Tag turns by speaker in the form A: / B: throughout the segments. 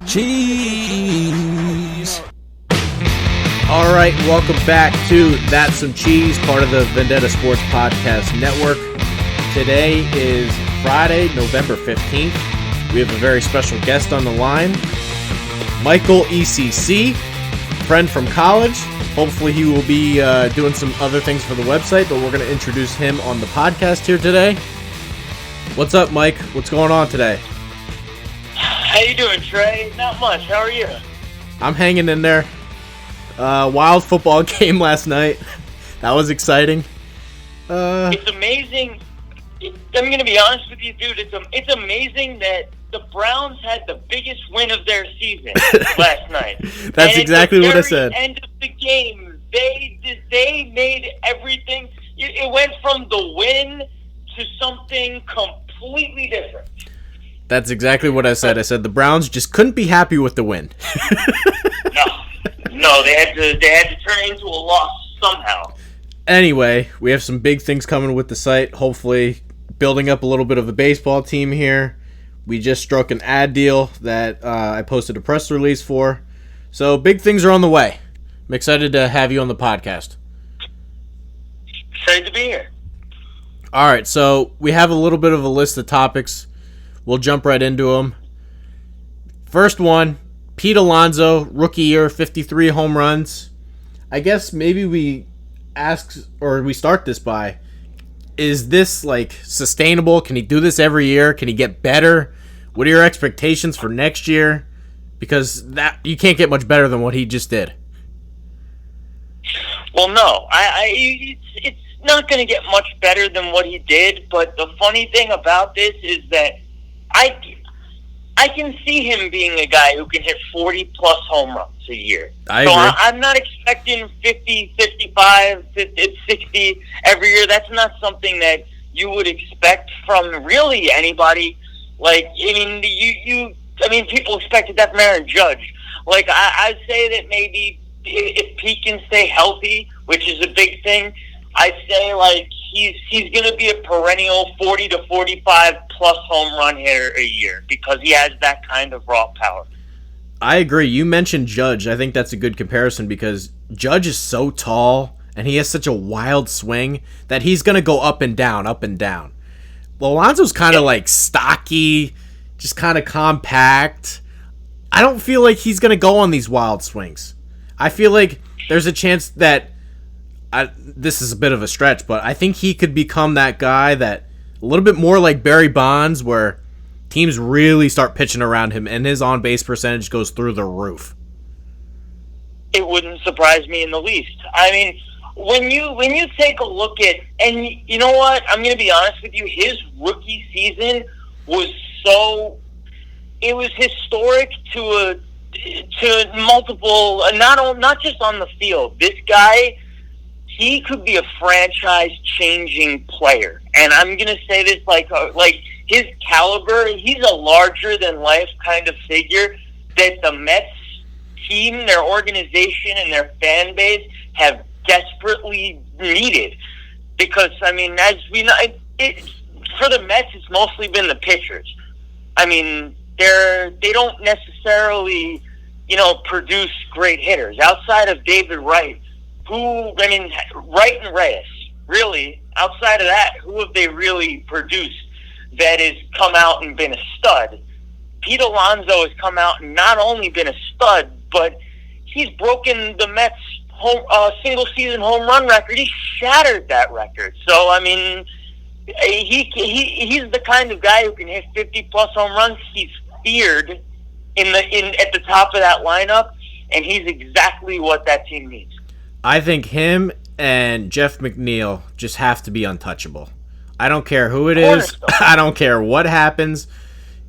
A: Cheese. All right, welcome back to That's Some Cheese, part of the Vendetta Sports Podcast Network. Today is Friday, November 15th. We have a very special guest on the line, Michael ECC, friend from college. Hopefully he will be doing some other things for the website, but we're going to introduce him on the podcast here today. What's up, Mike? What's going on today?
B: How you doing, Trey? Not much. How are you? I'm
A: hanging in there. Wild football game last night. That was exciting.
B: It's amazing. I'm going to be honest with you, dude. It's amazing that the Browns had the biggest win of their season last night.
A: That's exactly what I said.
B: At the end of the game, they made everything. It went from the win to something completely different.
A: That's exactly what I said. I said the Browns just couldn't be happy with the win.
B: No, they had to turn it into a loss somehow.
A: Anyway, we have some big things coming with the site. Hopefully, building up a little bit of the baseball team here. We just struck an ad deal that I posted a press release for. So big things are on the way. I'm excited to have you on the podcast.
B: Excited to be here.
A: All right, so we have a little bit of a list of topics. We'll jump right into them. First one, Pete Alonso, rookie year, 53 home runs. I guess maybe we start this by, is this like sustainable? Can he do this every year? Can he get better? What are your expectations for next year? Because that you can't get much better than what he just did.
B: Well, no, it's not going to get much better than what he did. But the funny thing about this is that I can see him being a guy who can hit 40-plus home runs a year.
A: I agree.
B: I'm not expecting 50, 55, 60 every year. That's not something that you would expect from really anybody. Like, people expected that from Aaron Judge. Like, I'd say that maybe if Pete can stay healthy, which is a big thing, I'd say, like, he's going to be a perennial 40 to 45-plus home run hitter a year because he has that kind of raw power.
A: I agree. You mentioned Judge. I think that's a good comparison because Judge is so tall and he has such a wild swing that he's going to go up and down, up and down. Well, Alonso's kind of like stocky, just kind of compact. I don't feel like he's going to go on these wild swings. I feel like there's a chance that this is a bit of a stretch, but I think he could become that guy that a little bit more like Barry Bonds where teams really start pitching around him and his on-base percentage goes through the roof.
B: It wouldn't surprise me in the least. I mean, when you take a look at, and you know what, I'm going to be honest with you, his rookie season was it was historic to multiple, not just on the field. This guy, he could be a franchise-changing player. And I'm going to say this like his caliber, he's a larger-than-life kind of figure that the Mets team, their organization, and their fan base have desperately needed. Because, I mean, as we know, for the Mets, it's mostly been the pitchers. I mean, they don't necessarily, produce great hitters. Outside of David Wright, Wright and Reyes, really, outside of that, who have they really produced that has come out and been a stud? Pete Alonso has come out and not only been a stud, but he's broken the Mets' single-season home run record. He shattered that record. So, I mean, he's the kind of guy who can hit 50-plus home runs. He's feared at the top of that lineup, and he's exactly what that team needs.
A: I think him and Jeff McNeil just have to be untouchable. I don't care who it is. I don't care what happens.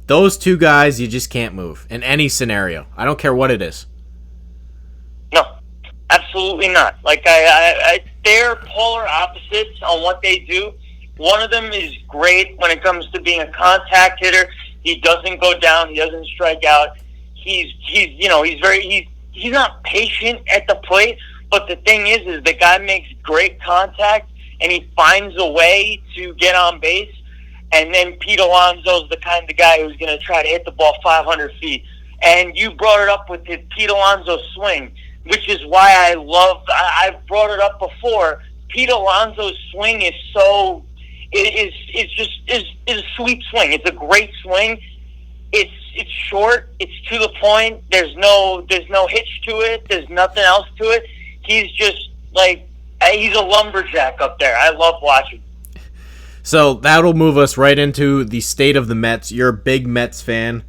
A: Those two guys, you just can't move in any scenario. I don't care what it is.
B: No, absolutely not. Like, they're polar opposites on what they do. One of them is great when it comes to being a contact hitter. He doesn't go down. He doesn't strike out. He's not patient at the plate. But the thing is the guy makes great contact, and he finds a way to get on base. And then Pete Alonso's the kind of guy who's going to try to hit the ball 500 feet And you brought it up with the Pete Alonso swing, which is why I've brought it up before. Pete Alonso's swing is so, is a sweet swing. It's a great swing. It's short. It's to the point. There's no hitch to it. There's nothing else to it. He's just he's a lumberjack up there. I love watching.
A: So that'll move us right into the state of the Mets. You're a big Mets fan.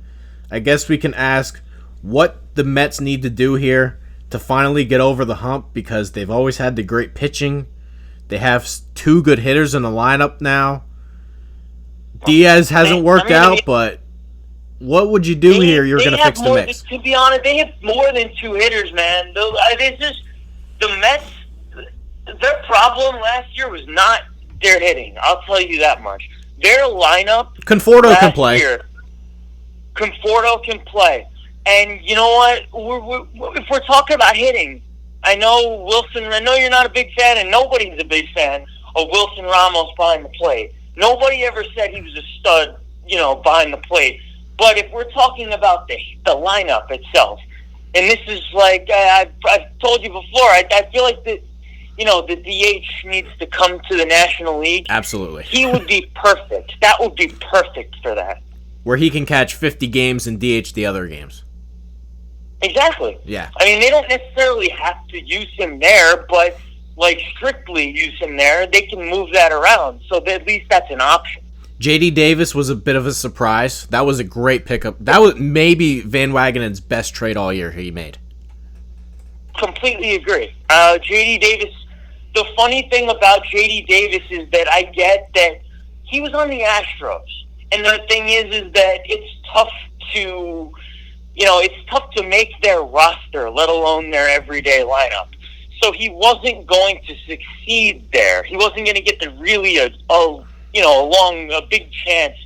A: I guess we can ask what the Mets need to do here to finally get over the hump, because they've always had the great pitching. They have 2 good hitters in the lineup now. Diaz hasn't worked out, but what would you do here? You're going to fix the mix.
B: To be honest, they have more than 2 hitters, man. The Mets, their problem last year was not their hitting. I'll tell you that much. Their lineup
A: Conforto can play.
B: Conforto can play. And you know what? If we're talking about hitting, I know Wilson, I know you're not a big fan, and nobody's a big fan of Wilson Ramos behind the plate. Nobody ever said he was a stud, behind the plate. But if we're talking about the lineup itself, and this is I've told you before, I feel like the DH needs to come to the National League.
A: Absolutely.
B: He would be perfect. That would be perfect for that.
A: Where he can catch 50 games and DH the other games.
B: Exactly.
A: Yeah.
B: I mean, they don't necessarily have to use him there, but strictly use him there. They can move that around, so at least that's an option.
A: J.D. Davis was a bit of a surprise. That was a great pickup. That was maybe Van Wagenen's best trade all year he made.
B: Completely agree. J.D. Davis, the funny thing about J.D. Davis is that I get that he was on the Astros. And the thing is that it's tough to make their roster, let alone their everyday lineup. So he wasn't going to succeed there. He wasn't going to get a big chance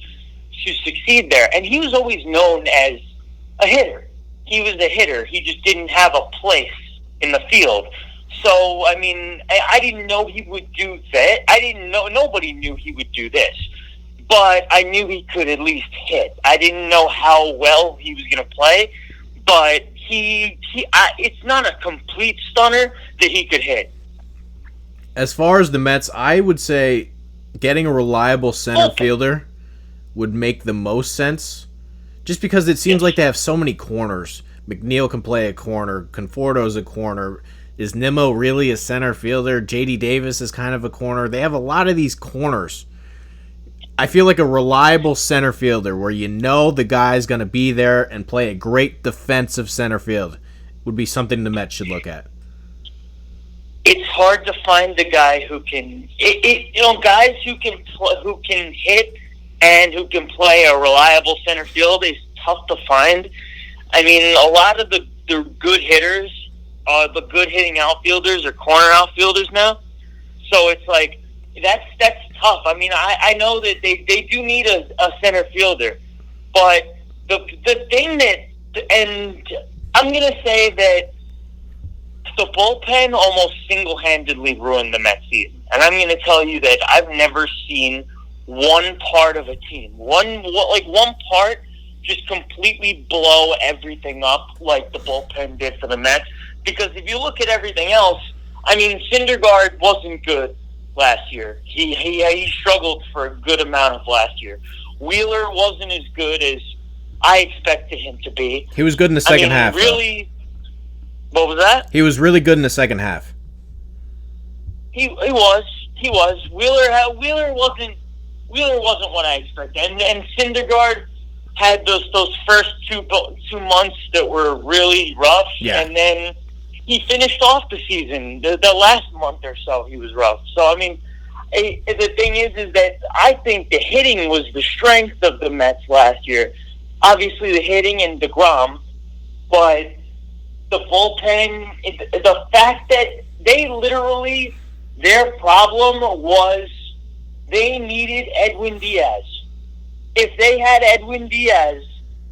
B: to succeed there. And he was always known as a hitter. He was a hitter. He just didn't have a place in the field. So, I mean, I didn't know he would do that. Nobody knew he would do this. But I knew he could at least hit. I didn't know how well he was going to play, but it's not a complete stunner that he could hit.
A: As far as the Mets, I would say getting a reliable center fielder would make the most sense, just because it seems like they have so many corners. McNeil can play a corner. Conforto's a corner. Is Nimmo really a center fielder? J.D. Davis is kind of a corner. They have a lot of these corners. I feel like a reliable center fielder where the guy's going to be there and play a great defensive center field would be something the Mets should look at.
B: It's hard to find the guy who can, guys who can hit and who can play a reliable center field is tough to find. I mean, a lot of the good hitters, the good hitting outfielders are corner outfielders now. So it's that's tough. I mean, I know that they do need a center fielder, but the thing and I'm going to say that the bullpen almost single-handedly ruined the Mets season. And I'm going to tell you that I've never seen one part of a team, one part just completely blow everything up like the bullpen did for the Mets. Because if you look at everything else, I mean, Syndergaard wasn't good last year. He struggled for a good amount of last year. Wheeler wasn't as good as I expected him to be.
A: He was good in the second half.
B: Really, what was that?
A: He was really good in the second half.
B: He was. Wheeler wasn't what I expected. And Syndergaard had those first two months that were really rough.
A: Yeah.
B: And then he finished off the season. The last month or so, he was rough. So, I mean, the thing is that I think the hitting was the strength of the Mets last year. Obviously, the hitting and DeGrom, but the bullpen, the fact that their problem was they needed Edwin Diaz. If they had Edwin Diaz,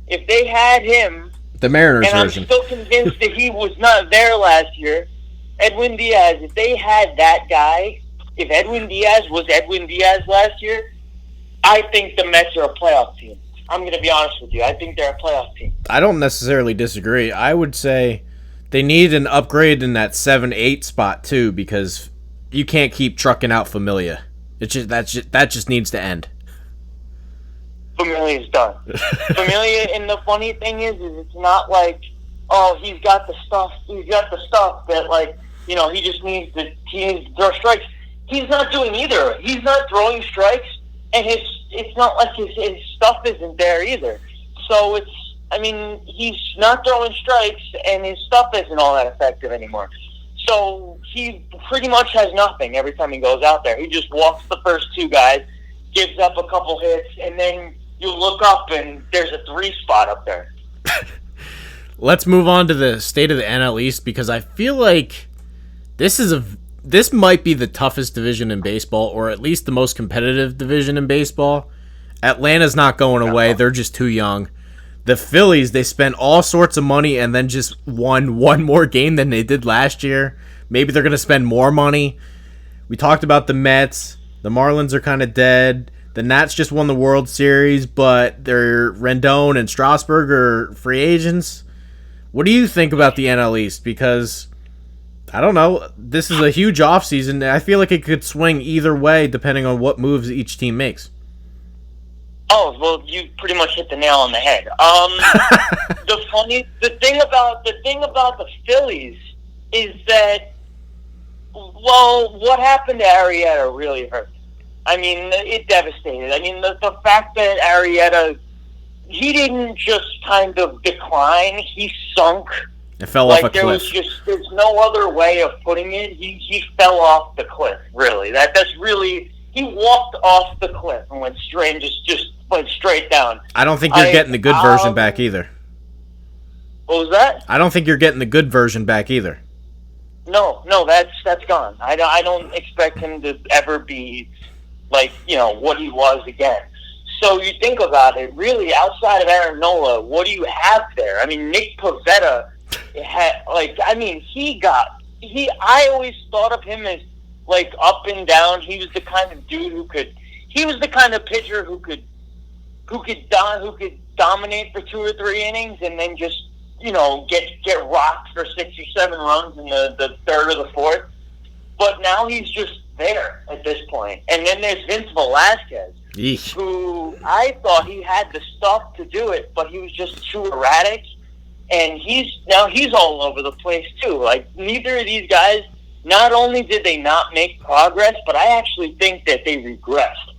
B: if they had him,
A: the Mariners
B: and
A: version.
B: I'm still convinced that he was not there last year, Edwin Diaz, if they had that guy, if Edwin Diaz was Edwin Diaz last year, I think the Mets are a playoff team. I'm going to be honest with you. I think they're a playoff team.
A: I don't necessarily disagree. I would say they need an upgrade in that 7-8 spot too, because you can't keep trucking out Familia. That just needs to end.
B: Familia's done. Familia, and the funny thing is it's not like, oh, he's got the stuff that, like, you know, he needs to throw strikes. He's not doing either. He's not throwing strikes, and it's not like his stuff isn't there either. So he's not throwing strikes, and his stuff isn't all that effective anymore. So he pretty much has nothing every time he goes out there. He just walks the first two guys, gives up a couple hits, and then you look up and there's a 3 spot up there.
A: Let's move on to the state of the NL East, because I feel like this might be the toughest division in baseball, or at least the most competitive division in baseball. Atlanta's not going away. They're just too young. The Phillies, they spent all sorts of money and then just won one more game than they did last year. Maybe they're going to spend more money. We talked about the Mets. The Marlins are kind of dead. The Nats just won the World Series, but their Rendon and Strasburg are free agents. What do you think about the NL East? Because, I don't know, this is a huge offseason. I feel like it could swing either way depending on what moves each team makes.
B: Oh, well, you pretty much hit the nail on the head. The thing about the Phillies is that, well, what happened to Arrieta really hurt. I mean, it devastated. I mean, the fact that Arrieta, he didn't just kind of decline, he sunk.
A: It fell off a cliff.
B: There's no other way of putting it. He fell off the cliff, really. That's really, he walked off the cliff and went straight, just went straight down.
A: I don't think you're getting the good version back either.
B: What was that?
A: I don't think you're getting the good version back either.
B: No, that's gone. I don't expect him to ever be like, you know, what he was again. So you think about it, really, outside of Aaron Nola, what do you have there? I mean, Nick Pivetta had, like, I mean, I always thought of him as, like, up and down. He was the kind of dude he was the kind of pitcher who could dominate for 2 or 3 innings and then just, you know, get rocked for 6 or 7 runs in the third or the fourth. But now he's just there at this point. And then there's Vince Velasquez,
A: Eesh.
B: who I thought he had the stuff to do it, but he was just too erratic. And he's all over the place too. Like, neither of these guys, not only did they not make progress, but I actually think that they regressed.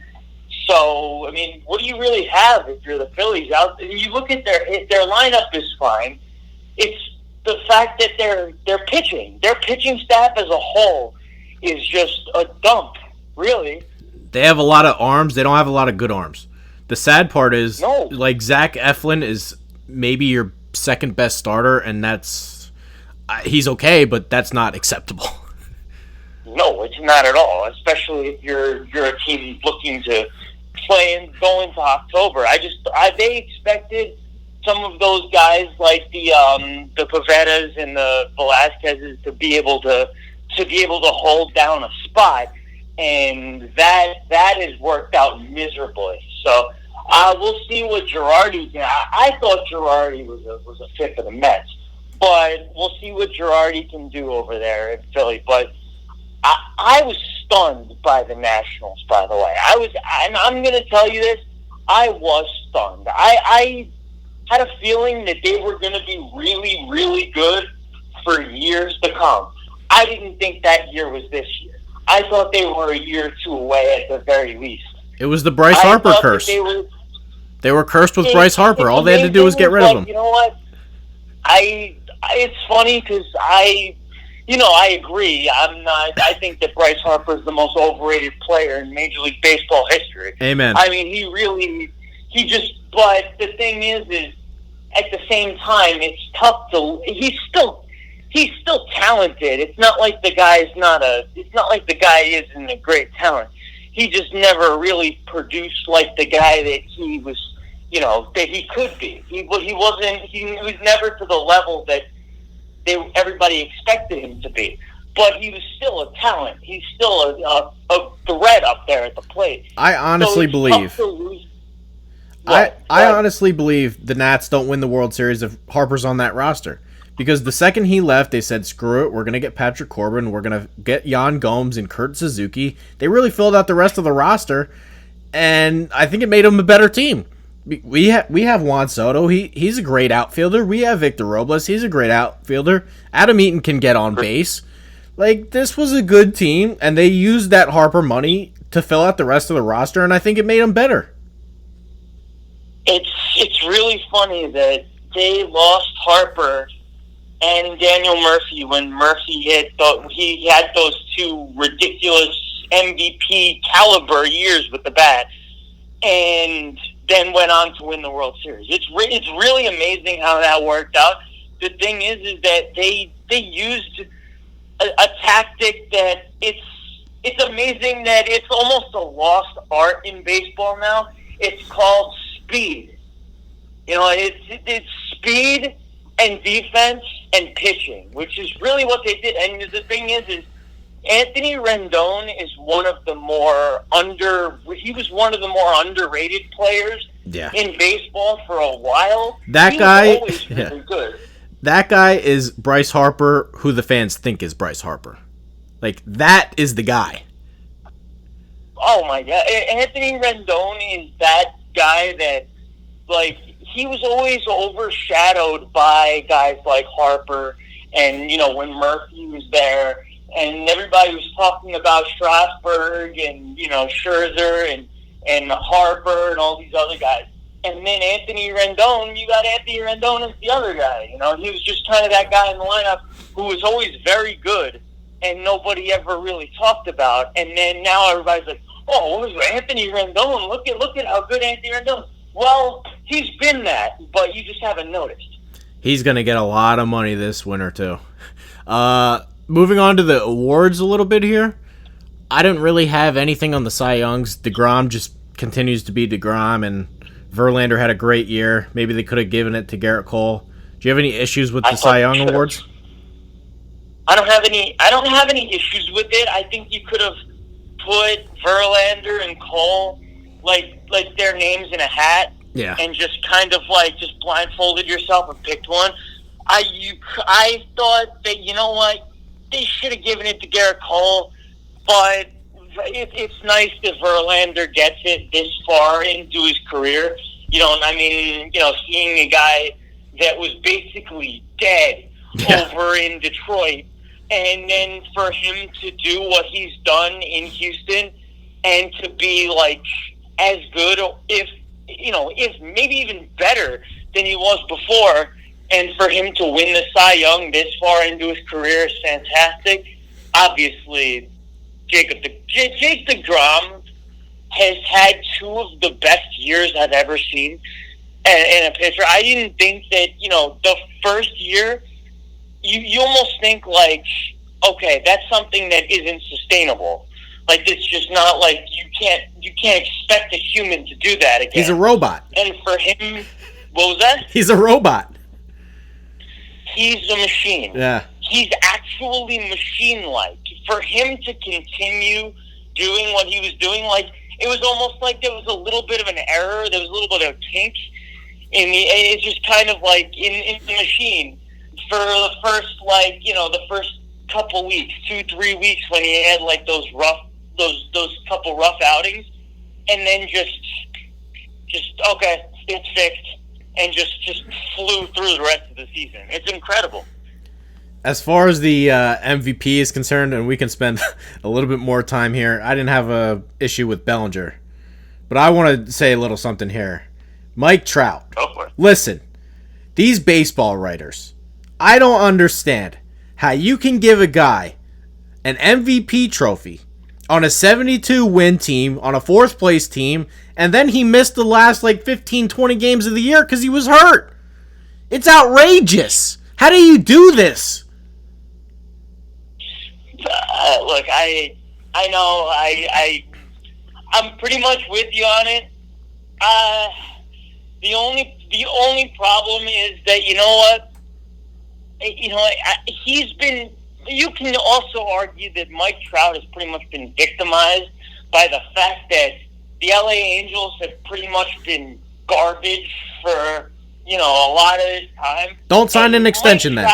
B: So, I mean, what do you really have if you're the Phillies out? You look at their lineup is fine. It's the fact that their pitching staff as a whole is just a dump, really.
A: They have a lot of arms. They don't have a lot of good arms. The sad part is, like, Zach Eflin is maybe your second best starter, and he's okay, but that's not acceptable.
B: No, it's not at all. Especially if you're a team looking to play and go into October. They expected some of those guys like the Pavettas and the Velasquez's to be able to hold down a spot, and that has worked out miserably. So we'll see what Girardi can. I thought Girardi was a fit for the Mets, but we'll see what Girardi can do over there in Philly. But I was stunned by the Nationals, by the way. And I'm going to tell you this, I was stunned. I had a feeling that they were going to be really, really good for years to come. I didn't think that year was this year. I thought they were a year or two away at the very least.
A: It was the Bryce Harper curse. They were cursed with Bryce Harper. All they had to do was get rid of him.
B: You know what? It's funny because I agree. I think that Bryce Harper is the most overrated player in Major League Baseball history.
A: Amen.
B: I mean, but the thing is at the same time, it's tough he's still talented. It's not like the guy isn't a great talent. He just never really produced like the guy that he was, that he could be. He was never to the level that everybody expected him to be. But he was still a talent. He's still a threat up there at the plate.
A: I honestly believe I honestly believe the Nats don't win the World Series if Harper's on that roster. Because the second he left, they said, screw it, we're going to get Patrick Corbin, we're going to get Yan Gomes and Kurt Suzuki. They really filled out the rest of the roster, and I think it made them a better team. We have Juan Soto, he's a great outfielder. We have Victor Robles, he's a great outfielder. Adam Eaton can get on base. Like, this was a good team, and they used that Harper money to fill out the rest of the roster, and I think it made them better.
B: It's really funny that they lost Harper and Daniel Murphy when Murphy he had those two ridiculous MVP caliber years with the bat, and then went on to win the World Series. It's really amazing how that worked out. The thing is that they used a tactic that it's amazing that it's almost a lost art in baseball now. It's called speed. You know, it's speed and defense and pitching, which is really what they did. And the thing is Anthony Rendon is one of the more underrated players in baseball for a while.
A: That guy
B: was always really good.
A: That guy is Bryce Harper, who the fans think is Bryce Harper. Like, that is the guy.
B: Oh my God. Anthony Rendon is that guy that, like, he was always overshadowed by guys like Harper and, you know, when Murphy was there, and everybody was talking about Strasburg and, you know, Scherzer and Harper and all these other guys. And then Anthony Rendon, you got Anthony Rendon as the other guy. You know, he was just kind of that guy in the lineup who was always very good and nobody ever really talked about. And then now everybody's like, oh, what was Anthony Rendon? Look at how good Anthony Rendon. Well, he's been that, but you just haven't noticed.
A: He's going to get a lot of money this winter, too. Moving on to the awards a little bit here. I didn't really have anything on the Cy Youngs. DeGrom just continues to be DeGrom, and Verlander had a great year. Maybe they could have given it to Garrett Cole. Do you have any issues with the Cy Young awards?
B: I don't have any issues with it. I think you could have put Verlander and Cole like their names in a hat, and just kind of like just blindfolded yourself and picked one. I thought that, you know what, they should have given it to Garrett Cole, but it's nice that Verlander gets it this far into his career. You know, I mean, you know, seeing a guy that was basically dead over in Detroit, and then for him to do what he's done in Houston and to be like as good, if maybe even better than he was before, and for him to win the Cy Young this far into his career is fantastic. Obviously, Jake DeGrom has had two of the best years I've ever seen in a pitcher. I didn't think that, you know, the first year, you almost think like, okay, that's something that isn't sustainable. Like, it's just not like you can't expect a human to do that again.
A: He's a robot.
B: And for him, what was that?
A: He's a robot.
B: He's a machine.
A: Yeah.
B: He's actually machine-like. For him to continue doing what he was doing, like, it was almost like there was a little bit of an error. There was a little bit of a kink in the. It's just kind of like in the machine for the first, like, you know, the first couple weeks, 2-3 weeks when he had like those couple rough outings, and then just okay, it's fixed, and just flew through the rest of the season. It's incredible.
A: As far as the MVP is concerned, and we can spend a little bit more time here, I didn't have a issue with Bellinger. But I want to say a little something here. Mike Trout.
B: Go for it.
A: Listen, these baseball writers, I don't understand how you can give a guy an MVP trophy on a 72-win team, on a fourth-place team, and then he missed the last, 15, 20 games of the year because he was hurt. It's outrageous. How do you do this?
B: Look, I know, I'm pretty much with you on it. The only problem is that, you know what? You know, he's been. You can also argue that Mike Trout has pretty much been victimized by the fact that the LA Angels have pretty much been garbage for, a lot of his time.
A: Don't sign an extension then.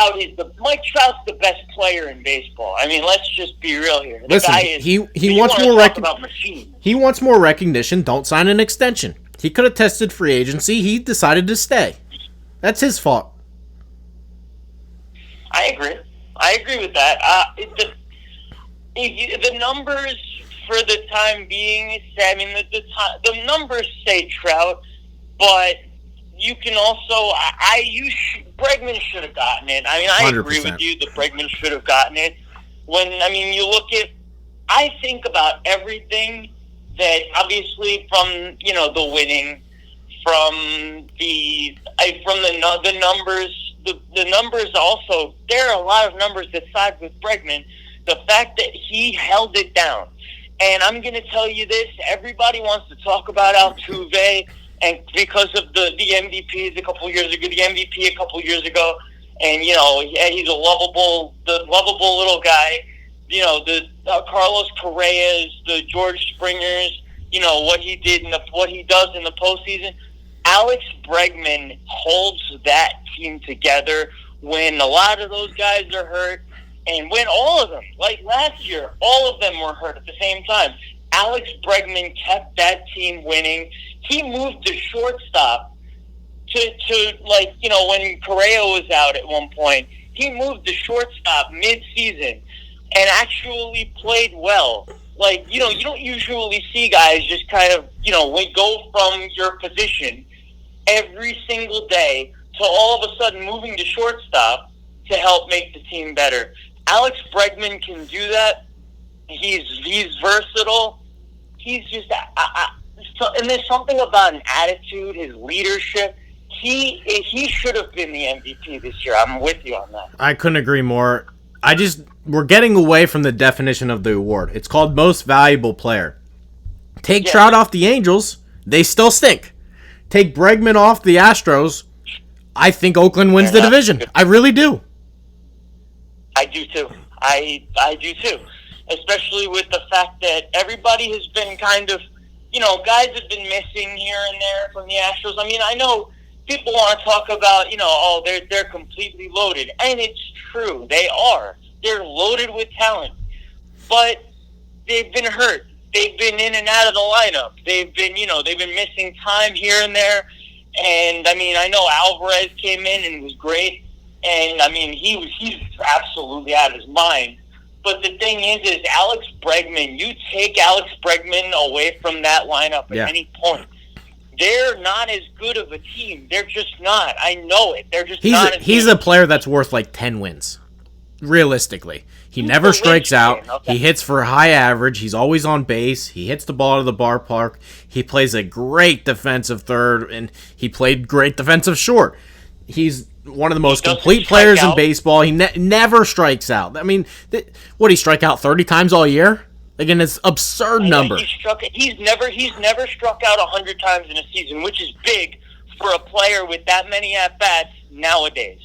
B: Mike Trout's the best player in baseball. I mean, let's just be real here.
A: Listen, he wants more recognition. He wants more recognition. Don't sign an extension. He could have tested free agency. He decided to stay. That's his fault.
B: I agree with that. The numbers for the time being, I mean, the numbers say Trout, but you can also, Bregman should have gotten it. I mean, I 100%. Agree with you that Bregman should have gotten it. I think about everything that, obviously, from, the winning, from the numbers, the numbers also, there are a lot of numbers that side with Bregman. The fact that he held it down. And I'm going to tell you this, everybody wants to talk about Altuve, and because of the MVP a couple years ago, and he's a lovable little guy. The Carlos Correas, the George Springers, what he did what he does in the postseason. Alex Bregman holds that team together when a lot of those guys are hurt, and when all of them, like last year, all of them were hurt at the same time. Alex Bregman kept that team winning. He moved to shortstop to when Correa was out at one point, he moved to shortstop mid-season and actually played well. You don't usually see guys just kind of, go from your position every single day to all of a sudden moving to shortstop to help make the team better. Alex Bregman can do that. He's versatile. He's just, and there's something about an attitude, his leadership. He should have been the MVP this year. I'm with you on that.
A: I couldn't agree more. We're getting away from the definition of the award. It's called Most Valuable Player. Take Trout off the Angels, they still stink. Take Bregman off the Astros, I think Oakland wins the division. I really do.
B: I do too. I do too. Especially with the fact that everybody has been kind of, guys have been missing here and there from the Astros. I mean, I know people want to talk about, they're completely loaded. And it's true. They are. They're loaded with talent. But they've been hurt. They've been in and out of the lineup. They've been missing time here and there. And, I mean, I know Alvarez came in and was great. And, I mean, he's absolutely out of his mind. But the thing is Alex Bregman, you take Alex Bregman away from that lineup at any point, they're not as good of a team. They're just not. I know it. They're just not as good.
A: He's a player that's worth like 10 wins, realistically. He never strikes out. Okay. He hits for a high average. He's always on base. He hits the ball to the ballpark. He plays a great defensive third, and he played great defensive short. He's one of the most complete players in baseball. He never strikes out. I mean, he strike out 30 times all year? Again, it's absurd number.
B: He's never struck out 100 times in a season, which is big for a player with that many at-bats nowadays.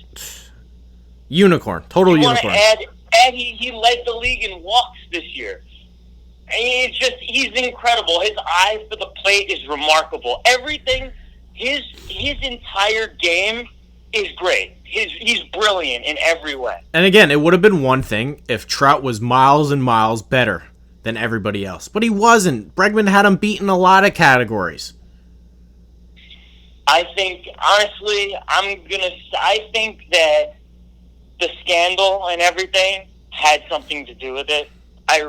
A: Unicorn. Total unicorn.
B: And he led the league in walks this year. And he's incredible. His eye for the plate is remarkable. Everything, his entire game is great. He's brilliant in every way.
A: And again, it would have been one thing if Trout was miles and miles better than everybody else. But he wasn't. Bregman had him beat in a lot of categories.
B: I think, honestly, I think that the scandal and everything had something to do with it. I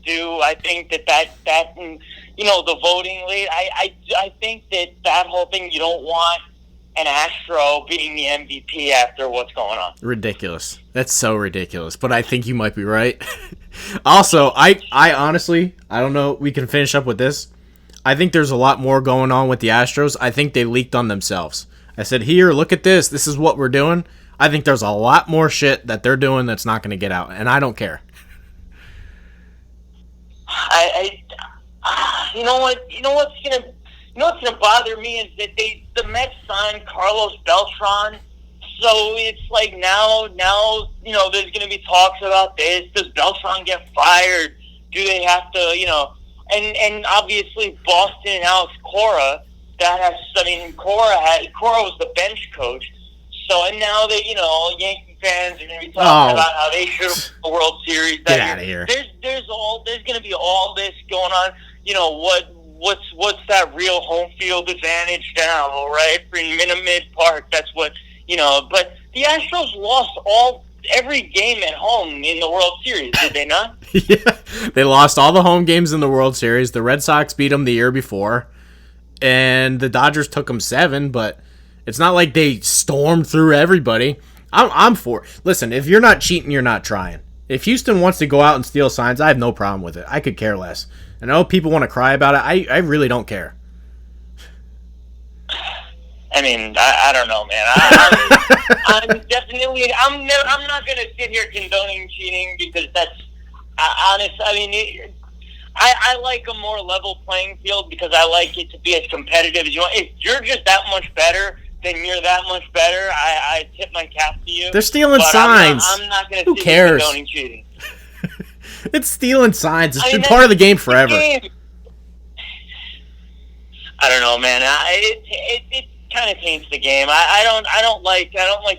B: do. I think that the voting lead, I think that whole thing, you don't want an Astro being the MVP after what's going on.
A: Ridiculous. That's so ridiculous. But I think you might be right. Also, I honestly, I don't know. We can finish up with this. I think there's a lot more going on with the Astros. I think they leaked on themselves. I said, here, look at this. This is what we're doing. I think there's a lot more shit that they're doing that's not going to get out, and I don't care.
B: You know what's gonna bother me is that the Mets signed Carlos Beltran, so it's like now there's gonna be talks about this. Does Beltran get fired? Do they have to and obviously Boston and Alex Cora, that has. I mean, Cora was the bench coach. So, and now that, Yankee fans are going to be talking about how they should have won the World Series.
A: Get out of here.
B: There's going to be all this going on. What's that real home field advantage now, right? For Minute Maid Park, that's what, but the Astros lost every game at home in the World Series, did they not?
A: Yeah, they lost all the home games in the World Series. The Red Sox beat them the year before, and the Dodgers took them 7, but it's not like they stormed through everybody. I'm for it. Listen, if you're not cheating, you're not trying. If Houston wants to go out and steal signs, I have no problem with it. I could care less. I know people want to cry about it. I really don't care.
B: I mean, I don't know, man. I'm not going to sit here condoning cheating because that's honest. I mean, I like a more level playing field because I like it to be as competitive as you want. If you're just that much better, then you're that much better. I tip my cap to you.
A: They're stealing signs.
B: I'm not going to sit
A: here
B: condoning cheating.
A: It's stealing signs. It's been part of the game forever.
B: I don't know, man. It kind of taints the game. I don't like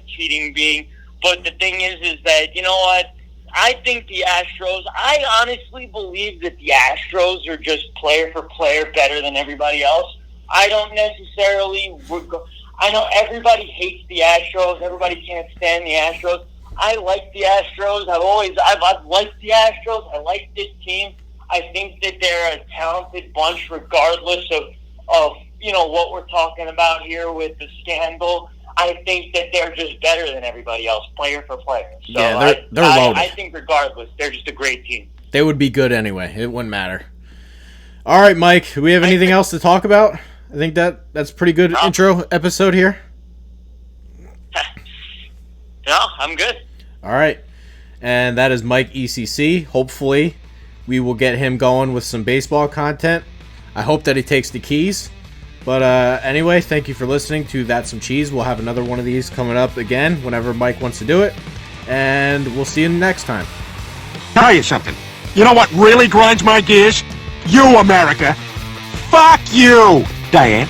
B: cheating but the thing is that, you know what? I think the Astros, I honestly believe that the Astros are just player for player better than everybody else. I don't necessarily, I know everybody hates the Astros. Everybody can't stand the Astros. I like the Astros. I've liked the Astros. I like this team. I think that they're a talented bunch regardless of what we're talking about here with the scandal. I think that they're just better than everybody else, player for player. So
A: yeah, they're loaded.
B: I think regardless, they're just a great team.
A: They would be good anyway. It wouldn't matter. All right, Mike, do we have anything else to talk about? I think that's pretty good intro episode here.
B: No, I'm good.
A: All right. And that is Mike ECC. Hopefully, we will get him going with some baseball content. I hope that he takes the keys. But anyway, thank you for listening to That's Some Cheese. We'll have another one of these coming up again whenever Mike wants to do it. And we'll see you next time.
C: Tell you something. You know what really grinds my gears? You, America. Fuck you, Diane.